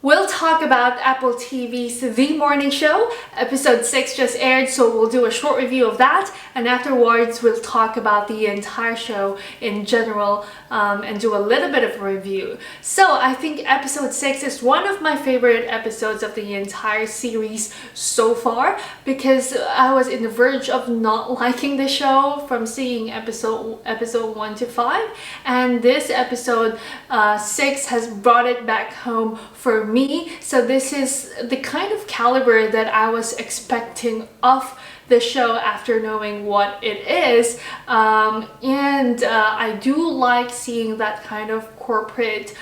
We'll talk about Apple TV's The Morning Show. Episode 6 just aired, so we'll do a short review of that, and afterwards we'll talk about the entire show in general and do a little bit of a review. So I think episode 6 is one of my favorite episodes of the entire series so far, because I was in the verge of not liking the show from seeing episode 1 to 5, and this episode 6 has brought it back home for me. So this is the kind of caliber that I was expecting of the show after knowing what it is, and I do like seeing that kind of corporate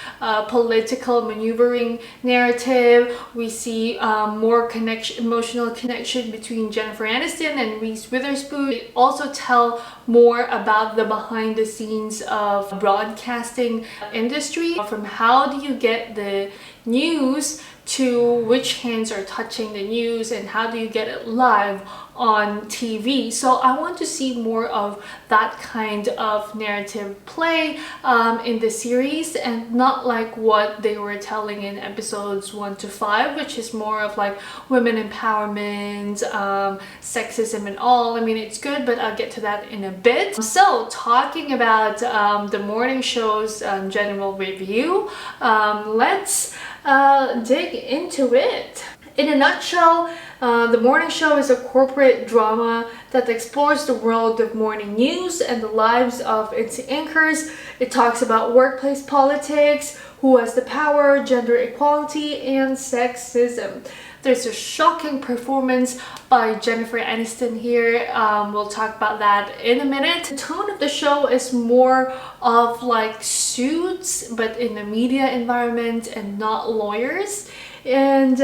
political maneuvering narrative. We see more emotional connection between Jennifer Aniston and Reese Witherspoon. They also tell more about the behind the scenes of broadcasting industry, from how do you get the news to which hands are touching the news and how do you get it live on TV. So I want to see more of that kind of narrative play in the series, and not like what they were telling in episodes 1 to 5, which is more of like women empowerment, sexism and all. I mean, it's good, but I'll get to that in a bit. So talking about the morning show's general review, let's dig into it. In a nutshell, The Morning Show is a corporate drama that explores the world of morning news and the lives of its anchors. It talks about workplace politics, who has the power, gender equality, and sexism. There's a shocking performance by Jennifer Aniston here. We'll talk about that in a minute. The tone of the show is more of like Suits, but in a media environment and not lawyers. And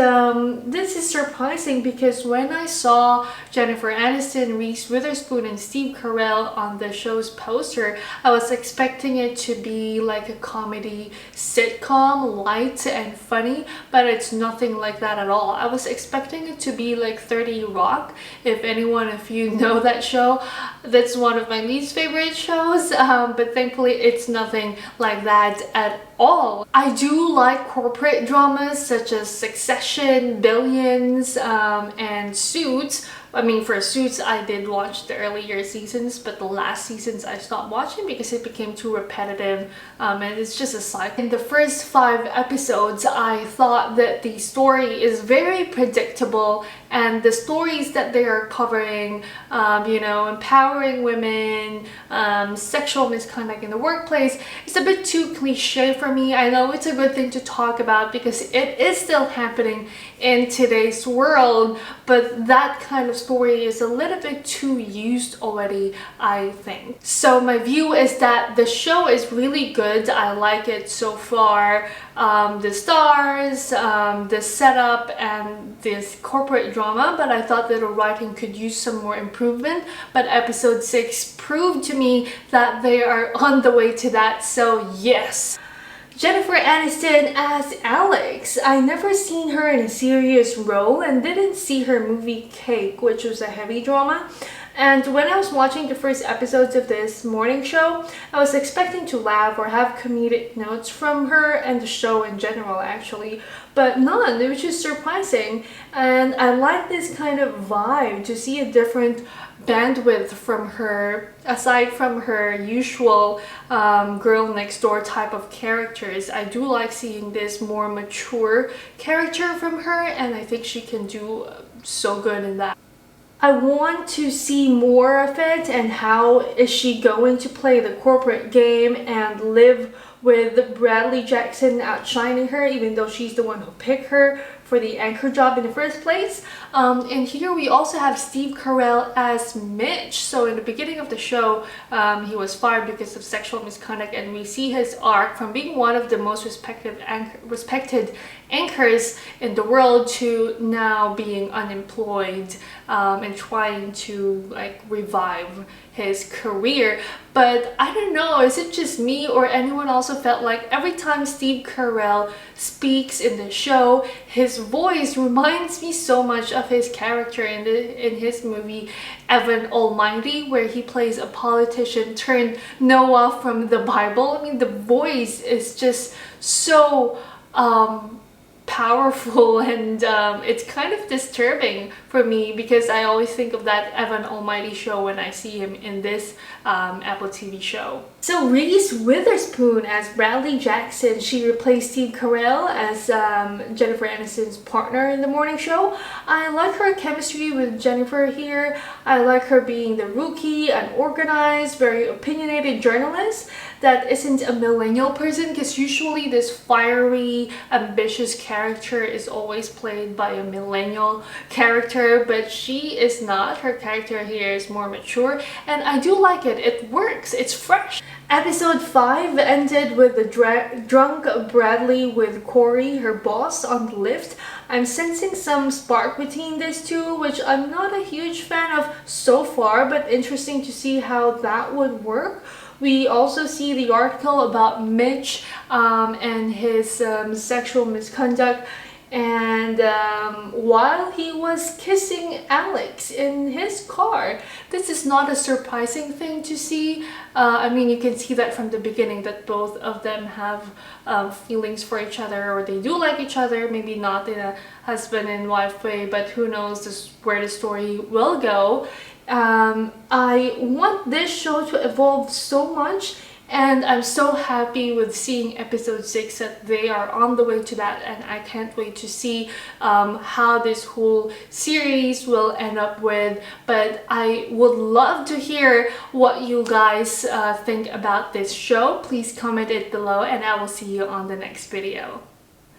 this is surprising because when I saw Jennifer Aniston, Reese Witherspoon, and Steve Carell on the show's poster, I was expecting it to be like a comedy sitcom, light and funny, but it's nothing like that at all. I was expecting it to be like 30 Rock. If anyone of you know that show, that's one of my least favorite shows, but thankfully it's nothing like that at all. I do like corporate dramas such as Succession, Billions, and Suits. I mean, for Suits, I did watch the earlier seasons, but the last seasons I stopped watching because it became too repetitive, and it's just a cycle. In the first 5 episodes, I thought that the story is very predictable, and the stories that they are covering, empowering women, sexual misconduct in the workplace, is a bit too cliche for me. I know it's a good thing to talk about because it is still happening in today's world, but that kind of story is a little bit too used already, I think. So my view is that the show is really good. I like it so far. The stars, the setup, and this corporate drama, but I thought that the writing could use some more improvement. But episode 6 proved to me that they are on the way to that, so yes. Jennifer Aniston as Alex. I never seen her in a serious role and didn't see her movie Cake, which was a heavy drama. And when I was watching the first episodes of this morning show, I was expecting to laugh or have comedic notes from her and the show in general, actually, but none, which is surprising. And I like this kind of vibe, to see a different bandwidth from her, aside from her usual girl next door type of characters. I do like seeing this more mature character from her, and I think she can do so good in that. I want to see more of it, and how is she going to play the corporate game and live with Bradley Jackson outshining her, even though she's the one who picked her for the anchor job in the first place. And here we also have Steve Carell as Mitch. So in the beginning of the show, he was fired because of sexual misconduct, and we see his arc from being one of the most respected anchors in the world to now being unemployed, and trying to like revive his career. But I don't know, is it just me or anyone also felt like every time Steve Carell speaks in the show, his voice reminds me so much of his character in his movie Evan Almighty, where he plays a politician turned Noah from the Bible. I mean, the voice is just so powerful and it's kind of disturbing for me because I always think of that Evan Almighty show when I see him in this Apple TV show. So Reese Witherspoon as Bradley Jackson, she replaced Steve Carell as Jennifer Aniston's partner in the morning show. I like her chemistry with Jennifer here. I like her being the rookie, unorganized, very opinionated journalist that isn't a millennial person, because usually this fiery, ambitious character is always played by a millennial character, but she is not. Her character here is more mature, and I do like it. It works. It's fresh. Episode 5 ended with the drunk Bradley with Corey, her boss, on the lift. I'm sensing some spark between these two, which I'm not a huge fan of so far, but interesting to see how that would work. We also see the article about Mitch and his sexual misconduct, and while he was kissing Alex in his car. This is not a surprising thing to see. I mean, you can see that from the beginning that both of them have feelings for each other, or they do like each other, maybe not in a husband and wife way, but who knows where the story will go. I want this show to evolve so much, and I'm so happy with seeing episode 6 that they are on the way to that, and I can't wait to see how this whole series will end up with. But I would love to hear what you guys think about this show. Please comment it below, and I will see you on the next video.